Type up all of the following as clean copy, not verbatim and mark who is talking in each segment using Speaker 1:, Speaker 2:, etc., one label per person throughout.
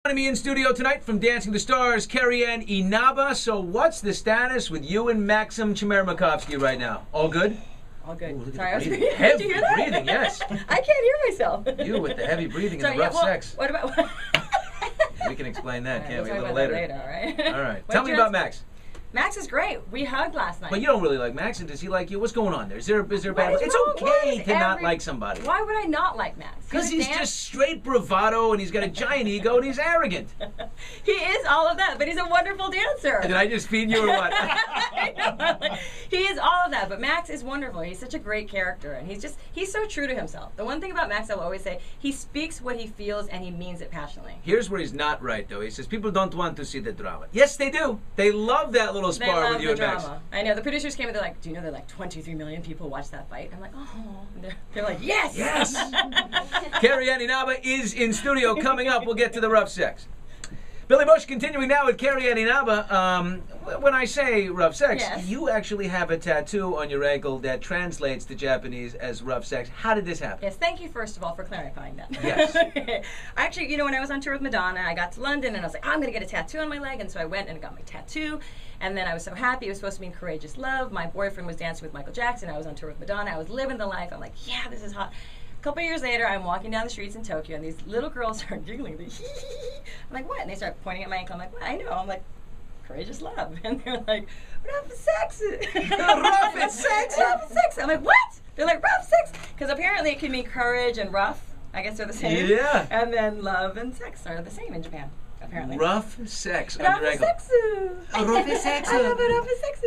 Speaker 1: Joining me in studio tonight from Dancing the Stars, Carrie Ann Inaba. So what's the status with you and Maxim Chmermakovsky right now? All good?
Speaker 2: All good.
Speaker 1: Ooh,
Speaker 2: Sorry, I was
Speaker 1: breathing.
Speaker 2: breathing.
Speaker 1: Heavy
Speaker 2: Did you hear that?
Speaker 1: breathing, yes.
Speaker 2: I can't hear myself.
Speaker 1: You with the heavy breathing and the rough sex.
Speaker 2: What about...
Speaker 1: We can explain that, can't we, a
Speaker 2: we'll
Speaker 1: little
Speaker 2: talk about
Speaker 1: later?
Speaker 2: that later, all right?
Speaker 1: All right. Tell me about Max.
Speaker 2: Max is great. We hugged last night.
Speaker 1: But you don't really like Max, and does he like you? What's going on there? Is there bad? It's
Speaker 2: wrong?
Speaker 1: okay to not like somebody.
Speaker 2: Why would I not like Max?
Speaker 1: Because he's just straight bravado, and he's got a giant ego, and he's arrogant.
Speaker 2: He is all of that, but he's a wonderful dancer.
Speaker 1: Did I just feed you or what?
Speaker 2: He is all of that, but Max is wonderful. He's such a great character, and he's so true to himself. The one thing about Max I will always say, he speaks what he feels, and he means it passionately.
Speaker 1: Here's where he's not right, though. He says people don't want to see the drama. Yes, they do. They love that little spar with you and Max.
Speaker 2: I know. The producers came and they're like, do you know that like 23 million people watch that fight? I'm like, oh. And they're like, yes!
Speaker 1: Yes! Carrie Ann Inaba is in studio. Coming up, we'll get to the rough sex. Billy Bush continuing now with Carrie Ann Inaba. When I say rough sex,
Speaker 2: yes. You
Speaker 1: actually have a tattoo on your ankle that translates to Japanese as rough sex. How did this happen?
Speaker 2: Yes, thank you first of all for clarifying that.
Speaker 1: Yes.
Speaker 2: Actually, you know, when I was on tour with Madonna, I got to London and I was like, I'm going to get a tattoo on my leg, and so I went and got my tattoo. And then I was so happy. It was supposed to mean courageous love. My boyfriend was dancing with Michael Jackson. I was on tour with Madonna. I was living the life. I'm like, yeah, this is hot. A couple years later, I'm walking down the streets in Tokyo, and these little girls start giggling. I'm like, what? And they start pointing at my ankle. I'm like, what? I know. I'm like, courageous love. And they're like, rough sex.
Speaker 1: Rough is sex.
Speaker 2: Rough sex. I'm like, what? They're like, rough sex. Because apparently it can mean courage and rough. I guess they're the same.
Speaker 1: Yeah.
Speaker 2: And then love and sex are the same in Japan, apparently.
Speaker 1: Rough sex on your ankle.
Speaker 2: Rough sex.
Speaker 1: I
Speaker 2: love it, rough sex.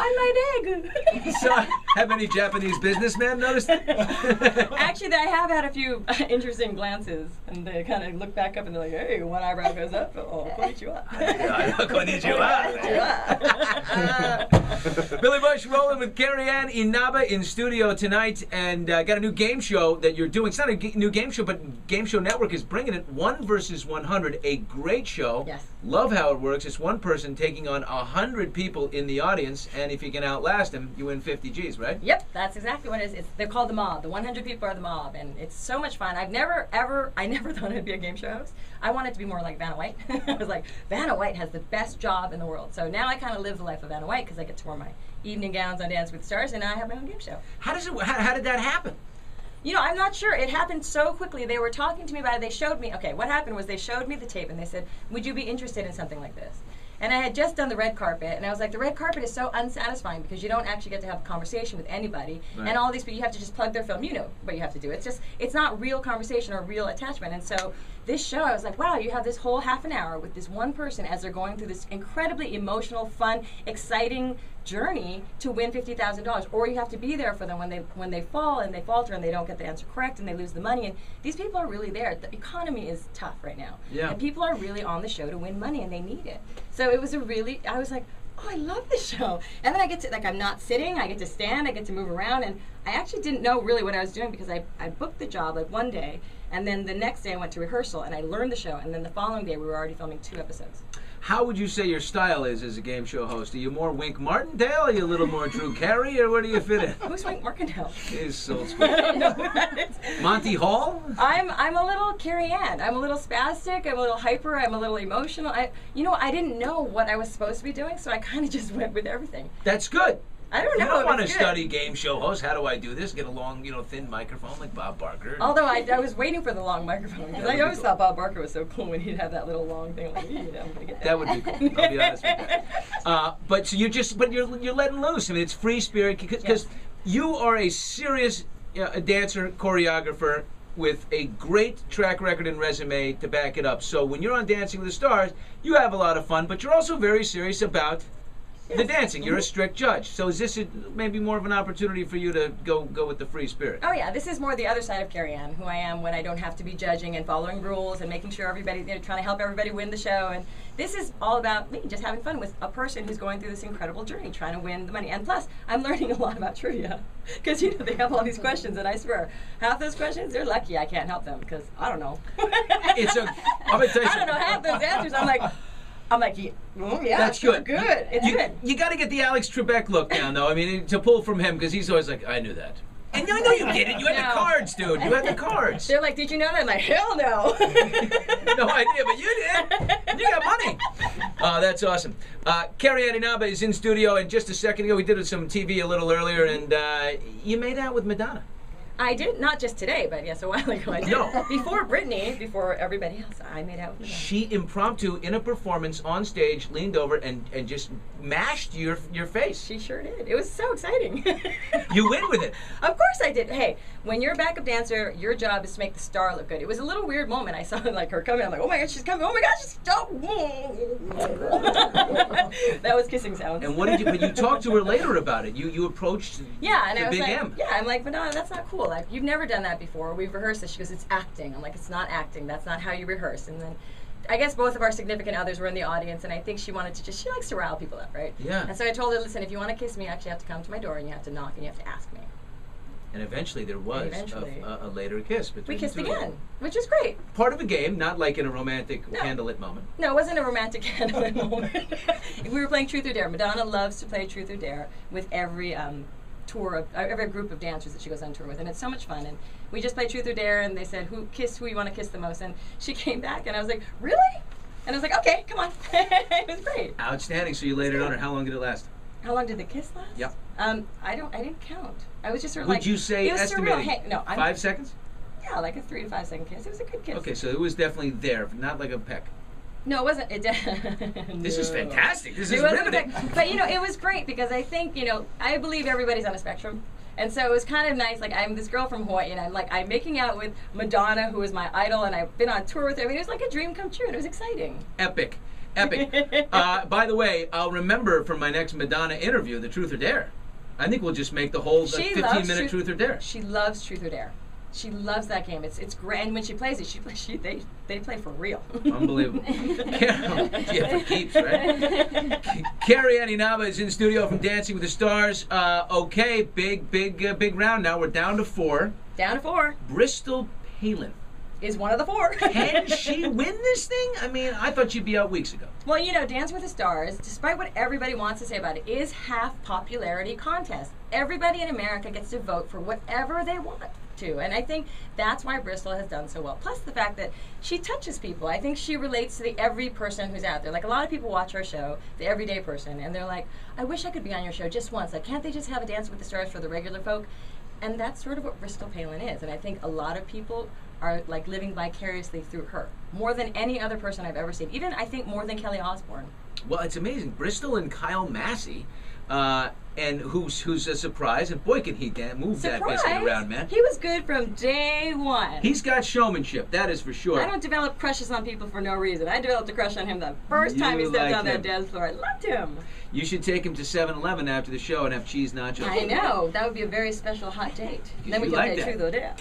Speaker 2: I like egg.
Speaker 1: So, have any Japanese businessmen noticed it?
Speaker 2: Actually, I have had a few interesting glances, and they kind of look back up and they're like, hey, one eyebrow goes up. Oh, konnichiwa.
Speaker 1: Konnichiwa. Billy Bush rolling with Carrie Ann Inaba in studio tonight, and got a new game show that you're doing. It's not a new game show, but Game Show Network is bringing it. 1 versus 100, a great show.
Speaker 2: Yes.
Speaker 1: Love how it works. It's one person taking on 100 people in the audience, and if you can outlast them, you win 50 G's, right?
Speaker 2: Yep, that's exactly what it is. They're called the mob. The 100 people are the mob, and it's so much fun. I never thought I'd be a game show host. I wanted to be more like Vanna White. I was like, Vanna White has the best job in the world. So now I kind of live the life of Vanna White because I get to wear my evening gowns on Dance with the Stars, and now I have my own game show.
Speaker 1: How did that happen?
Speaker 2: You know, I'm not sure. It happened so quickly. They were talking to me about it. They showed me, okay, what happened was they showed me the tape and they said, would you be interested in something like this? And I had just done the red carpet, and I was like, the red carpet is so unsatisfying because you don't actually get to have a conversation with anybody. Right. And all these people, you have to just plug their film. You know what you have to do. It's not real conversation or real attachment. And so this show, I was like, wow, you have this whole half an hour with this one person as they're going through this incredibly emotional, fun, exciting journey to win $50,000, or you have to be there for them when they fall and they falter and they don't get the answer correct and they lose the money. And these people are really there. The economy is tough right now, and people are really on the show to win money, and they need it. So it was I was like, oh, I love this show. And then I get to, like, I'm not sitting, I get to stand, I get to move around, and I actually didn't know really what I was doing because I booked the job like one day, and then the next day I went to rehearsal and I learned the show, and then the following day we were already filming 2 episodes.
Speaker 1: How would you say your style is as a game show host? Are you more Wink Martindale? Are you a little more Drew Carey? Or where do you fit in?
Speaker 2: Who's Wink Martindale?
Speaker 1: He's old school.
Speaker 2: I don't know who that is.
Speaker 1: Monty Hall?
Speaker 2: I'm a little Carrie Ann. I'm a little spastic. I'm a little hyper. I'm a little emotional. You know, I didn't know what I was supposed to be doing, so I kind of just went with everything.
Speaker 1: That's good.
Speaker 2: I don't know.
Speaker 1: You don't want to study game show host. How do I do this? Get a long, thin microphone like Bob Barker.
Speaker 2: Although I was waiting for the long microphone because I always thought Bob Barker was so cool when he'd have that little long thing. Like, I'm gonna get that.
Speaker 1: That would be cool. I'll be honest with you. But so you're letting loose. I mean, it's free spirit because you are a serious dancer, choreographer with a great track record and resume to back it up. So when you're on Dancing with the Stars, you have a lot of fun, but you're also very serious about the dancing. You're a strict judge. So is this maybe more of an opportunity for you to go with the free spirit?
Speaker 2: Oh yeah, this is more the other side of Carrie Ann, who I am when I don't have to be judging and following rules and making sure everybody, trying to help everybody win the show. And this is all about me just having fun with a person who's going through this incredible journey, trying to win the money. And plus, I'm learning a lot about trivia because they have all these questions, and I swear, half those questions, they're lucky I can't help them because I don't know.
Speaker 1: I'm gonna tell you
Speaker 2: I don't know half those answers. I'm like, yeah,
Speaker 1: that's good.
Speaker 2: Good. It's good.
Speaker 1: You got to get the Alex Trebek look down, though. I mean, to pull from him, because he's always like, I knew that. And I know you didn't. You had the
Speaker 2: No.
Speaker 1: cards, dude. You had the cards.
Speaker 2: They're like, did you know that? I'm like, hell no.
Speaker 1: No idea, but you did. You got money. That's awesome. Carrie Ann Inaba is in studio, and just a second ago, we did some TV a little earlier, and you made out with Madonna.
Speaker 2: I did, not just today, but yes, a while ago I did.
Speaker 1: No.
Speaker 2: Before Britney, before everybody else, I made out with Madonna.
Speaker 1: She impromptu, in a performance on stage, leaned over and just mashed your face.
Speaker 2: She sure did. It was so exciting.
Speaker 1: You win with it.
Speaker 2: Of course I did. Hey, when you're a backup dancer, your job is to make the star look good. It was a little weird moment. I saw like her coming. I'm like, oh my God, she's coming. Oh my God, she's That was kissing sounds.
Speaker 1: And what did you? But you talked to her later about it. You approached.
Speaker 2: Yeah, and
Speaker 1: the
Speaker 2: I was
Speaker 1: Big
Speaker 2: like,
Speaker 1: M.
Speaker 2: yeah, I'm like, Madonna, that's not cool. Like, you've never done that before. We've rehearsed it. She goes, it's acting. I'm like, it's not acting. That's not how you rehearse. And then I guess both of our significant others were in the audience, and I think she wanted to she likes to rile people up, right?
Speaker 1: Yeah.
Speaker 2: And so I told her, listen, if you want to kiss me, you actually have to come to my door, and you have to knock, and you have to ask me.
Speaker 1: And eventually there was a later kiss between
Speaker 2: We kissed
Speaker 1: the two of
Speaker 2: again,
Speaker 1: them.
Speaker 2: which is great.
Speaker 1: Part of a game, not like in a romantic
Speaker 2: No.
Speaker 1: candlelit moment.
Speaker 2: No, it wasn't a romantic candlelit moment. We were playing Truth or Dare. Madonna loves to play Truth or Dare with every tour of every group of dancers that she goes on tour with, and it's so much fun. And we just played Truth or Dare, and they said, who you want to kiss the most? And she came back, and I was like, really? And I was like, okay, come on. It was great.
Speaker 1: Outstanding. So you laid it on her. How long did it last?
Speaker 2: How long did the kiss last?
Speaker 1: Yep.
Speaker 2: I didn't count. I was just sort of
Speaker 1: Would
Speaker 2: like.
Speaker 1: you say
Speaker 2: it was
Speaker 1: estimating?
Speaker 2: Surreal. No,
Speaker 1: 5 seconds?
Speaker 2: Yeah, like a 3 to 5 second kiss. It was a good kiss.
Speaker 1: Okay, so it was definitely there, not like a peck.
Speaker 2: No, it wasn't.
Speaker 1: This is fantastic. This is
Speaker 2: It wasn't
Speaker 1: riveting.
Speaker 2: But it was great because I think I believe everybody's on a spectrum. And so it was kind of nice. Like, I'm this girl from Hawaii, and I'm making out with Madonna, who is my idol, and I've been on tour with her. I mean, it was like a dream come true, and it was exciting.
Speaker 1: Epic. By the way, I'll remember for my next Madonna interview, the Truth or Dare. I think we'll just make the whole 15-minute Truth or Dare.
Speaker 2: She loves Truth or Dare. She loves that game. It's great. And when she plays it, they play for real.
Speaker 1: Unbelievable. Yeah, for keeps, right? Carrie Ann Inaba is in studio from Dancing with the Stars. Okay, big round now. We're down to 4.
Speaker 2: Down to 4.
Speaker 1: Bristol Palin.
Speaker 2: Is one of the 4.
Speaker 1: Can she win this thing? I mean, I thought she'd be out weeks ago.
Speaker 2: Well, Dance with the Stars, despite what everybody wants to say about it, is half popularity contest. Everybody in America gets to vote for whatever they want to, and I think that's why Bristol has done so well. Plus the fact that she touches people. I think she relates to the every person who's out there. Like, a lot of people watch our show, the everyday person, and they're like, I wish I could be on your show just once. Like, can't they just have a Dance with the Stars for the regular folk? And that's sort of what Bristol Palin is, and I think a lot of people are like living vicariously through her more than any other person I've ever seen. Even I think more than Kelly Osbourne.
Speaker 1: Well, it's amazing. Bristol and Kyle Massey, and who's a surprise, and boy can he move that biscuit around, man.
Speaker 2: He was good from day one.
Speaker 1: He's got showmanship, that is for sure.
Speaker 2: I don't develop crushes on people for no reason. I developed a crush on him the first time he stepped on that dance floor. I loved him.
Speaker 1: You should take him to 7-Eleven after the show and have cheese nachos.
Speaker 2: I know. That would be a very special hot date. Then we can play Truth or Dare.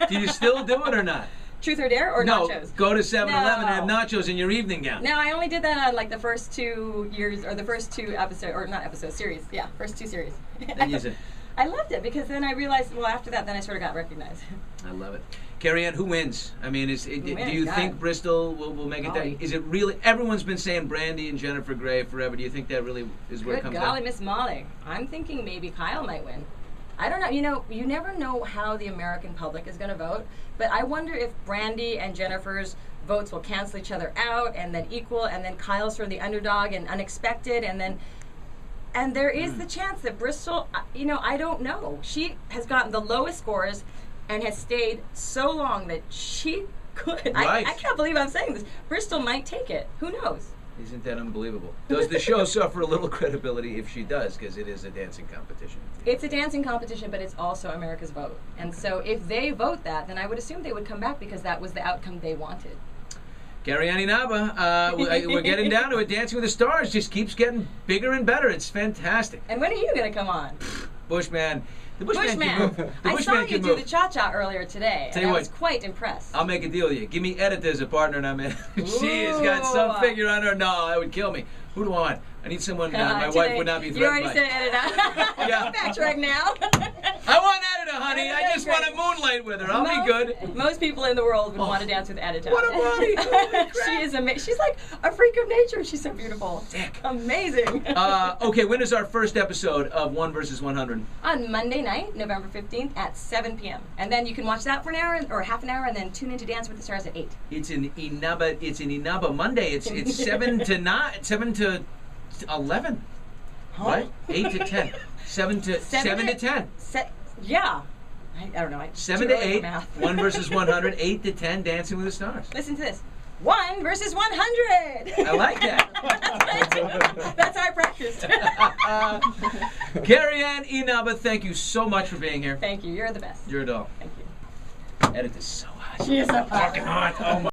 Speaker 1: Do you still do it or not?
Speaker 2: Truth or Dare or nachos?
Speaker 1: No, go to 7-Eleven and have nachos in your evening gown.
Speaker 2: No, I only did that on like the first 2 years, or the first 2 episodes, or not episodes, series. Yeah, first 2 series.
Speaker 1: And you said,
Speaker 2: I loved it because then I realized, well, after that, then I sort of got recognized.
Speaker 1: I love it. Carrie Ann, who wins? I mean, do you think Bristol will make it there? Is it really? Everyone's been saying Brandy and Jennifer Grey forever. Do you think that really is where it comes down?
Speaker 2: Good golly, Miss Molly. I'm thinking maybe Kyle might win. I don't know. You never know how the American public is going to vote, but I wonder if Brandy and Jennifer's votes will cancel each other out and then equal, and then Kyle's sort of the underdog and unexpected, and there is the chance that Bristol, I don't know. She has gotten the lowest scores and has stayed so long that she could.
Speaker 1: Right.
Speaker 2: I can't believe I'm saying this. Bristol might take it. Who knows?
Speaker 1: Isn't that unbelievable? Does the show suffer a little credibility if she does, because it is a dancing competition?
Speaker 2: It's a dancing competition, but it's also America's vote. And so if they vote that, then I would assume they would come back because that was the outcome they wanted.
Speaker 1: Carrie Ann Inaba, we're getting down to it. Dancing with the Stars just keeps getting bigger and better. It's fantastic.
Speaker 2: And when are you going to come on?
Speaker 1: Bushman. The Bushman can move. The
Speaker 2: I
Speaker 1: Bushman
Speaker 2: saw you
Speaker 1: can
Speaker 2: do
Speaker 1: move.
Speaker 2: the cha-cha earlier today, and I was quite impressed.
Speaker 1: I'll make a deal with you. Give me Edith as a partner, and I'm in. She has got some figure on her. No, that would kill me. Who do I want? I need someone my wife would not be threatened by.
Speaker 2: You already said Edith.
Speaker 1: Yeah.
Speaker 2: Backtrack now.
Speaker 1: I want Edita, honey. I just want to moonlight with her. I'll be good.
Speaker 2: Most people in the world would want to dance with Edita.
Speaker 1: What a body! Holy crap.
Speaker 2: She is amazing. She's like a freak of nature. She's so beautiful.
Speaker 1: Dick.
Speaker 2: Amazing.
Speaker 1: Okay, when is our first episode of 1 vs. 100?
Speaker 2: On Monday night, November 15th at 7 p.m. And then you can watch that for an hour or half an hour, and then tune into Dance with the Stars at 8.
Speaker 1: It's in Inaba. It's in Inaba Monday. It's 7 to 9, 7 to 11,
Speaker 2: Huh?
Speaker 1: right? 8 to 10, 7 to 10.
Speaker 2: Yeah. I don't know.
Speaker 1: 7 to 8, 1 vs. 100, 8 to 10, Dancing with the Stars.
Speaker 2: Listen to this. 1 versus 100.
Speaker 1: I like that.
Speaker 2: That's our practice.
Speaker 1: Carrie Ann Inaba, thank you so much for being here.
Speaker 2: Thank you. You're the best.
Speaker 1: You're a doll.
Speaker 2: Thank you.
Speaker 1: Edit this so hot.
Speaker 2: She is so
Speaker 1: fucking hot. Oh my.